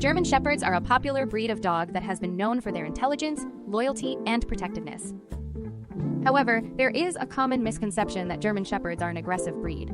German Shepherds are a popular breed of dog that has been known for their intelligence, loyalty, and protectiveness. However, there is a common misconception that German Shepherds are an aggressive breed.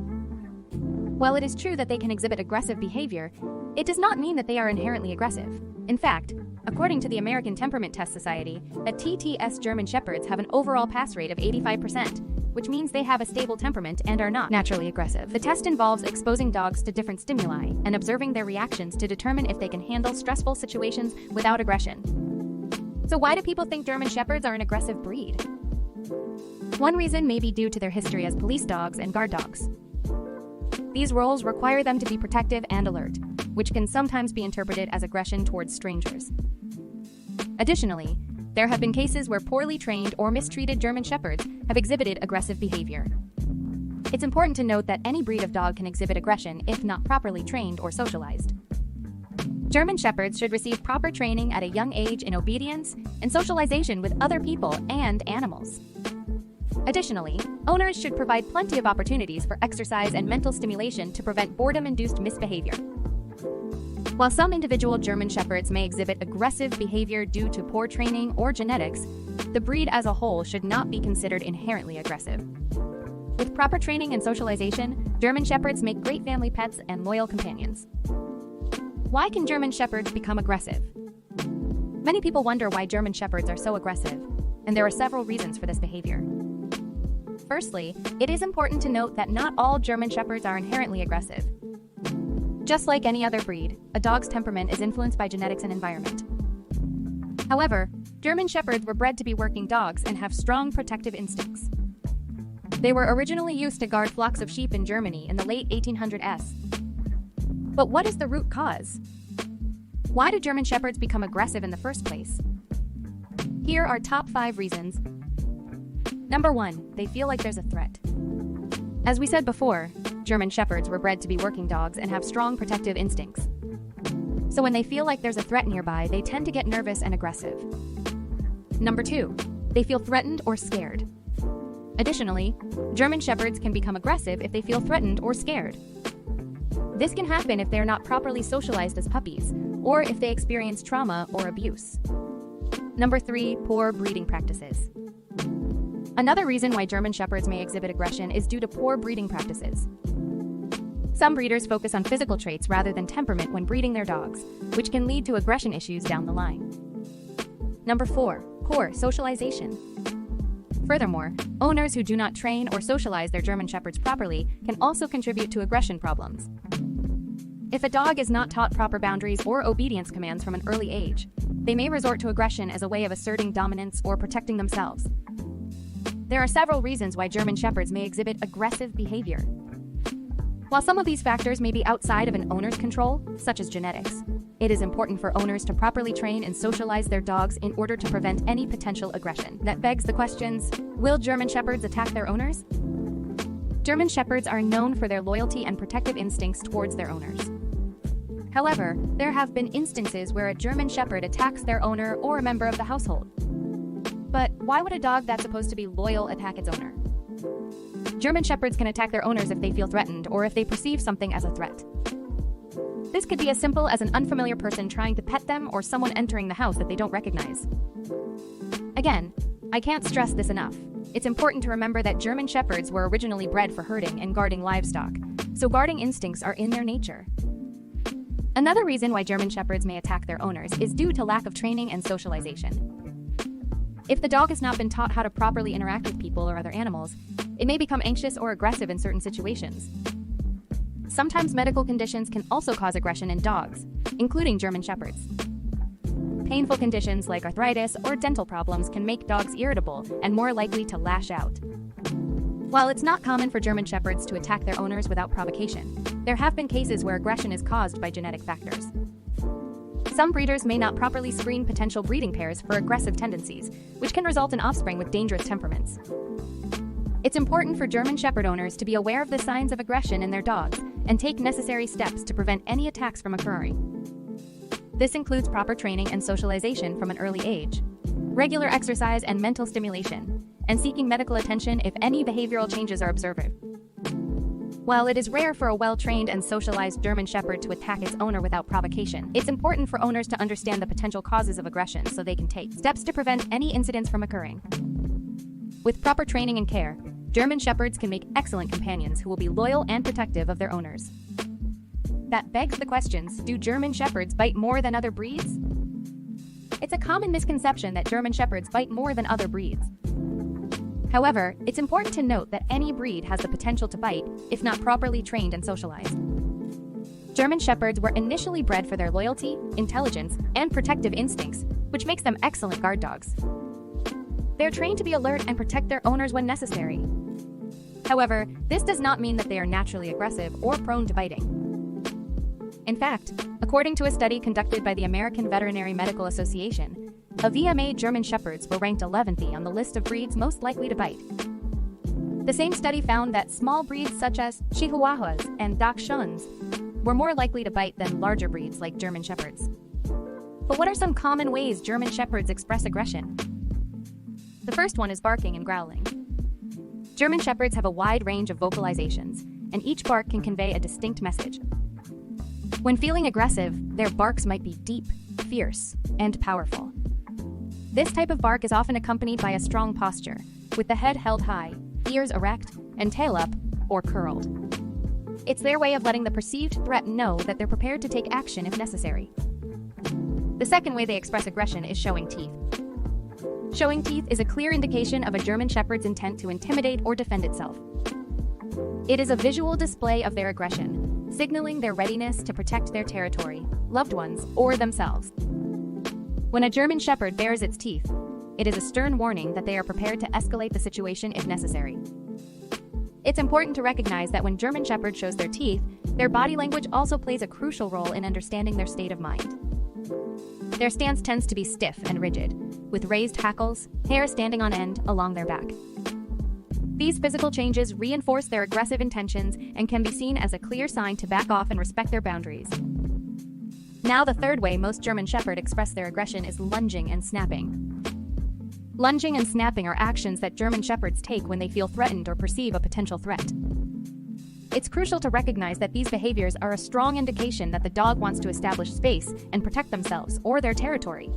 While it is true that they can exhibit aggressive behavior, it does not mean that they are inherently aggressive. In fact, according to the American Temperament Test Society, a TTS German Shepherds have an overall pass rate of 85%, which means they have a stable temperament and are not naturally aggressive. The test involves exposing dogs to different stimuli and observing their reactions to determine if they can handle stressful situations without aggression. So why do people think German Shepherds are an aggressive breed? One reason may be due to their history as police dogs and guard dogs. These roles require them to be protective and alert, which can sometimes be interpreted as aggression towards strangers. Additionally, there have been cases where poorly trained or mistreated German Shepherds have exhibited aggressive behavior. It's important to note that any breed of dog can exhibit aggression if not properly trained or socialized. German Shepherds should receive proper training at a young age in obedience and socialization with other people and animals. Additionally, owners should provide plenty of opportunities for exercise and mental stimulation to prevent boredom-induced misbehavior. While some individual German Shepherds may exhibit aggressive behavior due to poor training or genetics, the breed as a whole should not be considered inherently aggressive. With proper training and socialization, German Shepherds make great family pets and loyal companions. Why can German Shepherds become aggressive? Many people wonder why German Shepherds are so aggressive, and there are several reasons for this behavior. Firstly, it is important to note that not all German Shepherds are inherently aggressive. Just like any other breed, a dog's temperament is influenced by genetics and environment. However, German Shepherds were bred to be working dogs and have strong protective instincts. They were originally used to guard flocks of sheep in Germany in the late 1800s. But what is the root cause? Why do German Shepherds become aggressive in the first place? Here are top 5 reasons. Number 1, they feel like there's a threat. As we said before, German Shepherds were bred to be working dogs and have strong protective instincts. So when they feel like there's a threat nearby, they tend to get nervous and aggressive. Number 2, they feel threatened or scared. Additionally, German Shepherds can become aggressive if they feel threatened or scared. This can happen if they are not properly socialized as puppies, or if they experience trauma or abuse. Number 3, poor breeding practices. Another reason why German Shepherds may exhibit aggression is due to poor breeding practices. Some breeders focus on physical traits rather than temperament when breeding their dogs, which can lead to aggression issues down the line. Number 4, poor socialization. Furthermore, owners who do not train or socialize their German Shepherds properly can also contribute to aggression problems. If a dog is not taught proper boundaries or obedience commands from an early age, they may resort to aggression as a way of asserting dominance or protecting themselves. There are several reasons why German Shepherds may exhibit aggressive behavior. While some of these factors may be outside of an owner's control, such as genetics, it is important for owners to properly train and socialize their dogs in order to prevent any potential aggression. That begs the questions, will German Shepherds attack their owners? German Shepherds are known for their loyalty and protective instincts towards their owners. However, there have been instances where a German Shepherd attacks their owner or a member of the household. But why would a dog that's supposed to be loyal attack its owner? German Shepherds can attack their owners if they feel threatened or if they perceive something as a threat. This could be as simple as an unfamiliar person trying to pet them or someone entering the house that they don't recognize. Again, I can't stress this enough. It's important to remember that German Shepherds were originally bred for herding and guarding livestock, so guarding instincts are in their nature. Another reason why German Shepherds may attack their owners is due to lack of training and socialization. If the dog has not been taught how to properly interact with people or other animals, it may become anxious or aggressive in certain situations. Sometimes medical conditions can also cause aggression in dogs, including German Shepherds. Painful conditions like arthritis or dental problems can make dogs irritable and more likely to lash out. While it's not common for German Shepherds to attack their owners without provocation, there have been cases where aggression is caused by genetic factors. Some breeders may not properly screen potential breeding pairs for aggressive tendencies, which can result in offspring with dangerous temperaments. It's important for German Shepherd owners to be aware of the signs of aggression in their dogs and take necessary steps to prevent any attacks from occurring. This includes proper training and socialization from an early age, regular exercise and mental stimulation, and seeking medical attention if any behavioral changes are observed. While it is rare for a well-trained and socialized German Shepherd to attack its owner without provocation, it's important for owners to understand the potential causes of aggression so they can take steps to prevent any incidents from occurring. With proper training and care, German Shepherds can make excellent companions who will be loyal and protective of their owners. That begs the questions, do German Shepherds bite more than other breeds? It's a common misconception that German Shepherds bite more than other breeds. However, it's important to note that any breed has the potential to bite if not properly trained and socialized. German Shepherds were initially bred for their loyalty, intelligence, and protective instincts, which makes them excellent guard dogs. They're trained to be alert and protect their owners when necessary. However, this does not mean that they are naturally aggressive or prone to biting. In fact, according to a study conducted by the American Veterinary Medical Association, a VMA German Shepherds were ranked 11th on the list of breeds most likely to bite. The same study found that small breeds such as Chihuahuas and Dachshunds were more likely to bite than larger breeds like German Shepherds. But what are some common ways German Shepherds express aggression? The first one is barking and growling. German Shepherds have a wide range of vocalizations, and each bark can convey a distinct message. When feeling aggressive, their barks might be deep, fierce, and powerful. This type of bark is often accompanied by a strong posture, with the head held high, ears erect, and tail up or curled. It's their way of letting the perceived threat know that they're prepared to take action if necessary. The second way they express aggression is showing teeth. Showing teeth is a clear indication of a German Shepherd's intent to intimidate or defend itself. It is a visual display of their aggression, signaling their readiness to protect their territory, loved ones, or themselves. When a German Shepherd bares its teeth, it is a stern warning that they are prepared to escalate the situation if necessary. It's important to recognize that when German Shepherd shows their teeth, their body language also plays a crucial role in understanding their state of mind. Their stance tends to be stiff and rigid, with raised hackles, hair standing on end along their back. These physical changes reinforce their aggressive intentions and can be seen as a clear sign to back off and respect their boundaries. Now, the third way most German Shepherd express their aggression is lunging and snapping. Lunging and snapping are actions that German Shepherds take when they feel threatened or perceive a potential threat. It's crucial to recognize that these behaviors are a strong indication that the dog wants to establish space and protect themselves or their territory.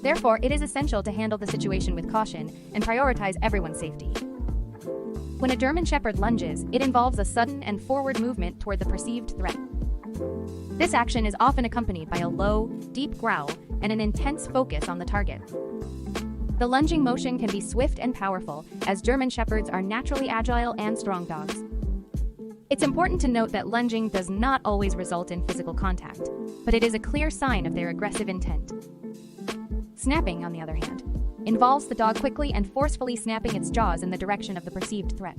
Therefore, it is essential to handle the situation with caution and prioritize everyone's safety. When a German Shepherd lunges, it involves a sudden and forward movement toward the perceived threat. This action is often accompanied by a low, deep growl and an intense focus on the target. The lunging motion can be swift and powerful, as German Shepherds are naturally agile and strong dogs. It's important to note that lunging does not always result in physical contact, but it is a clear sign of their aggressive intent. Snapping, on the other hand, involves the dog quickly and forcefully snapping its jaws in the direction of the perceived threat.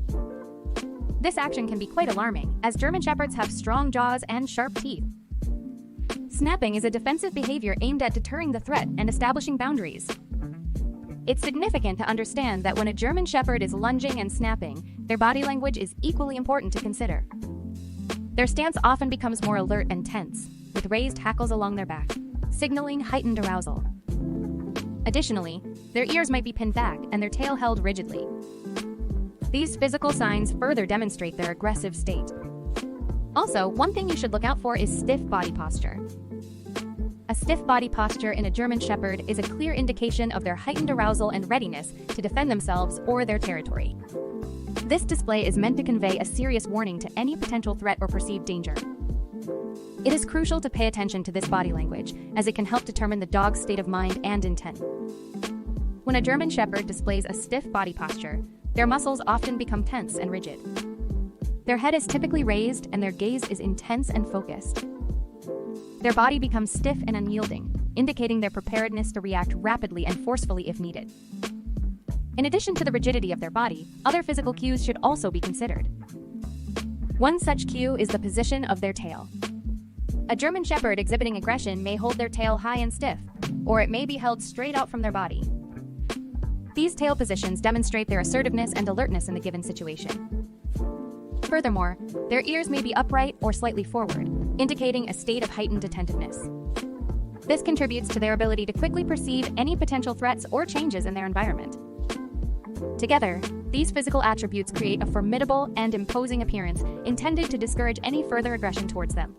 This action can be quite alarming, as German Shepherds have strong jaws and sharp teeth. Snapping is a defensive behavior aimed at deterring the threat and establishing boundaries. It's significant to understand that when a German Shepherd is lunging and snapping, their body language is equally important to consider. Their stance often becomes more alert and tense, with raised hackles along their back, signaling heightened arousal. Additionally, their ears might be pinned back and their tail held rigidly. These physical signs further demonstrate their aggressive state. Also, one thing you should look out for is stiff body posture. A stiff body posture in a German Shepherd is a clear indication of their heightened arousal and readiness to defend themselves or their territory. This display is meant to convey a serious warning to any potential threat or perceived danger. It is crucial to pay attention to this body language, as it can help determine the dog's state of mind and intent. When a German Shepherd displays a stiff body posture, their muscles often become tense and rigid. Their head is typically raised and their gaze is intense and focused. Their body becomes stiff and unyielding, indicating their preparedness to react rapidly and forcefully if needed. In addition to the rigidity of their body, other physical cues should also be considered. One such cue is the position of their tail. A German Shepherd exhibiting aggression may hold their tail high and stiff, or it may be held straight out from their body. These tail positions demonstrate their assertiveness and alertness in the given situation. Furthermore, their ears may be upright or slightly forward, indicating a state of heightened attentiveness. This contributes to their ability to quickly perceive any potential threats or changes in their environment. Together, These physical attributes create a formidable and imposing appearance intended to discourage any further aggression towards them.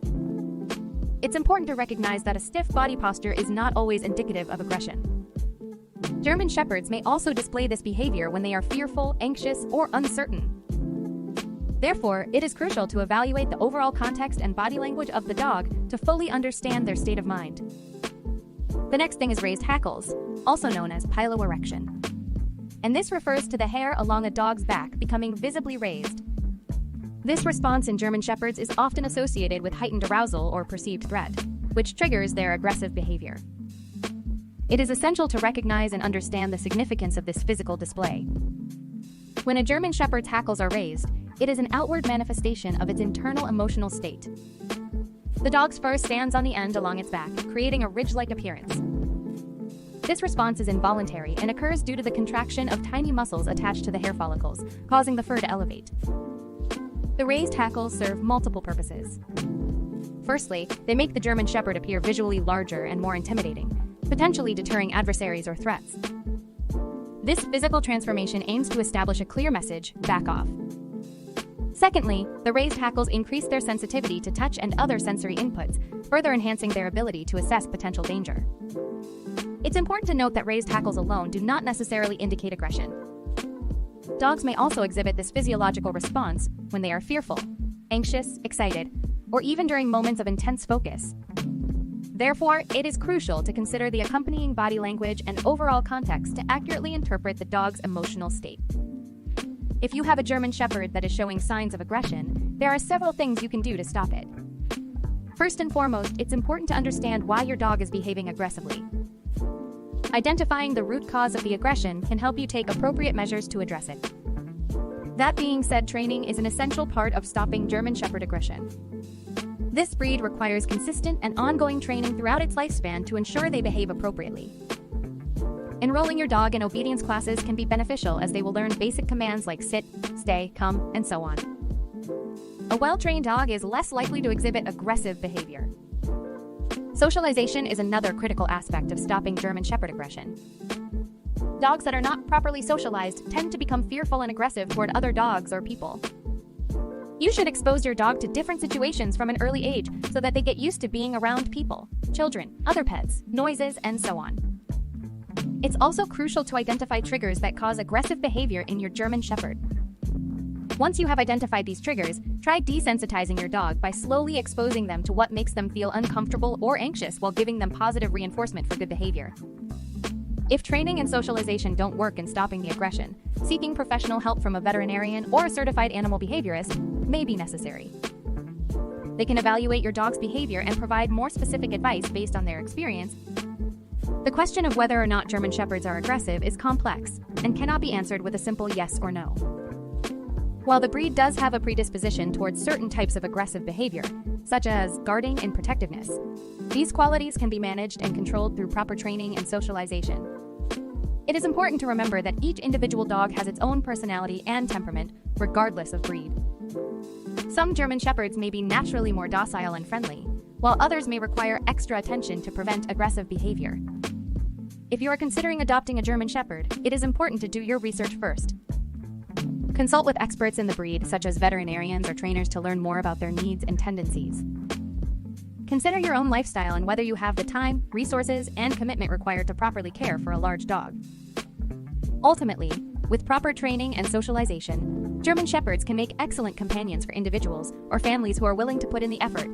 It's important to recognize that a stiff body posture is not always indicative of aggression. German Shepherds may also display this behavior when they are fearful, anxious, or uncertain. Therefore, it is crucial to evaluate the overall context and body language of the dog to fully understand their state of mind. The next thing is raised hackles, also known as piloerection. And this refers to the hair along a dog's back becoming visibly raised. This response in German Shepherds is often associated with heightened arousal or perceived threat, which triggers their aggressive behavior. It is essential to recognize and understand the significance of this physical display. When a German Shepherd's hackles are raised, it is an outward manifestation of its internal emotional state. The dog's fur stands on the end along its back, creating a ridge-like appearance. This response is involuntary and occurs due to the contraction of tiny muscles attached to the hair follicles, causing the fur to elevate. The raised hackles serve multiple purposes. Firstly, they make the German Shepherd appear visually larger and more intimidating, potentially deterring adversaries or threats. This physical transformation aims to establish a clear message: back off. Secondly, the raised hackles increase their sensitivity to touch and other sensory inputs, further enhancing their ability to assess potential danger. It's important to note that raised hackles alone do not necessarily indicate aggression. Dogs may also exhibit this physiological response when they are fearful, anxious, excited, or even during moments of intense focus. Therefore, it is crucial to consider the accompanying body language and overall context to accurately interpret the dog's emotional state. If you have a German Shepherd that is showing signs of aggression, there are several things you can do to stop it. First and foremost, it's important to understand why your dog is behaving aggressively. Identifying the root cause of the aggression can help you take appropriate measures to address it. That being said, training is an essential part of stopping German Shepherd aggression. This breed requires consistent and ongoing training throughout its lifespan to ensure they behave appropriately. Enrolling your dog in obedience classes can be beneficial as they will learn basic commands like sit, stay, come, and so on. A well-trained dog is less likely to exhibit aggressive behavior. Socialization is another critical aspect of stopping German Shepherd aggression. Dogs that are not properly socialized tend to become fearful and aggressive toward other dogs or people. You should expose your dog to different situations from an early age so that they get used to being around people, children, other pets, noises, and so on. It's also crucial to identify triggers that cause aggressive behavior in your German Shepherd. Once you have identified these triggers, try desensitizing your dog by slowly exposing them to what makes them feel uncomfortable or anxious while giving them positive reinforcement for good behavior. If training and socialization don't work in stopping the aggression, seeking professional help from a veterinarian or a certified animal behaviorist may be necessary. They can evaluate your dog's behavior and provide more specific advice based on their experience. The question of whether or not German Shepherds are aggressive is complex and cannot be answered with a simple yes or no. While the breed does have a predisposition towards certain types of aggressive behavior, such as guarding and protectiveness, these qualities can be managed and controlled through proper training and socialization. It is important to remember that each individual dog has its own personality and temperament, regardless of breed. Some German Shepherds may be naturally more docile and friendly, while others may require extra attention to prevent aggressive behavior. If you are considering adopting a German Shepherd, it is important to do your research first. Consult with experts in the breed, such as veterinarians or trainers, to learn more about their needs and tendencies. Consider your own lifestyle and whether you have the time, resources, and commitment required to properly care for a large dog. Ultimately, with proper training and socialization, German Shepherds can make excellent companions for individuals or families who are willing to put in the effort.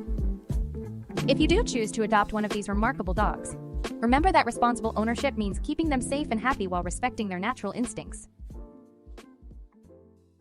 If you do choose to adopt one of these remarkable dogs, remember that responsible ownership means keeping them safe and happy while respecting their natural instincts.